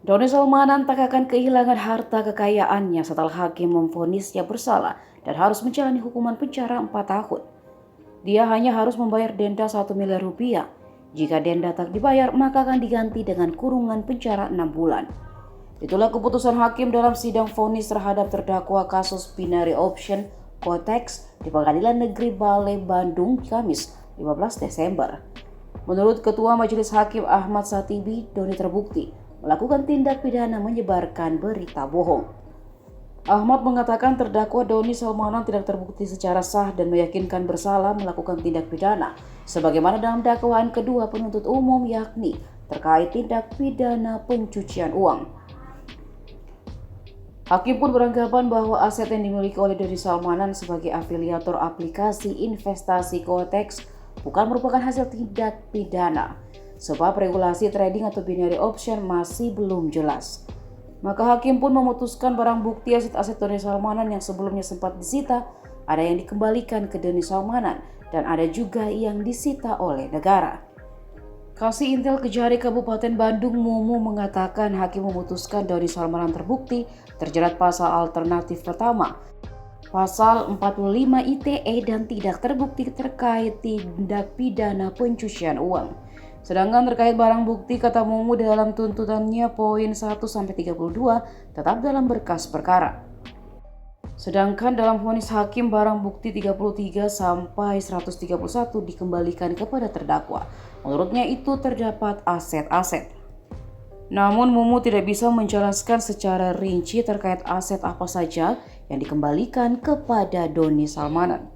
Doni Salmanan tak akan kehilangan harta kekayaannya setelah hakim memvonisnya bersalah dan harus menjalani hukuman penjara 4 tahun. Dia hanya harus membayar denda 1 miliar rupiah. Jika denda tak dibayar, maka akan diganti dengan kurungan penjara 6 bulan. Itulah keputusan hakim dalam sidang vonis terhadap terdakwa kasus binary option Kotex di Pengadilan Negeri Balai Bandung, Kamis 15 Desember. Menurut Ketua Majelis Hakim Ahmad Satibi, Doni terbukti melakukan tindak pidana menyebarkan berita bohong. Ahmad mengatakan terdakwa Doni Salmanan tidak terbukti secara sah dan meyakinkan bersalah melakukan tindak pidana, sebagaimana dalam dakwaan kedua penuntut umum yakni terkait tindak pidana pencucian uang. Hakim pun beranggapan bahwa aset yang dimiliki oleh Doni Salmanan sebagai afiliator aplikasi investasi Kotex bukan merupakan hasil tindak pidana, sebab regulasi trading atau binary option masih belum jelas. Maka hakim pun memutuskan barang bukti aset-aset Doni Salmanan yang sebelumnya sempat disita, ada yang dikembalikan ke Doni Salmanan dan ada juga yang disita oleh negara. Kasih Intel Kejari Kabupaten Bandung Mumu mengatakan hakim memutuskan Doni Salmanan terbukti terjerat pasal alternatif pertama, pasal 45 ITE dan tidak terbukti terkait tindak pidana pencucian uang. Sedangkan terkait barang bukti, kata Mumu dalam tuntutannya poin 1-32 tetap dalam berkas perkara. Sedangkan dalam vonis hakim barang bukti 33-131 dikembalikan kepada terdakwa. Menurutnya itu terdapat aset-aset. Namun Mumu tidak bisa menjelaskan secara rinci terkait aset apa saja yang dikembalikan kepada Doni Salmanan.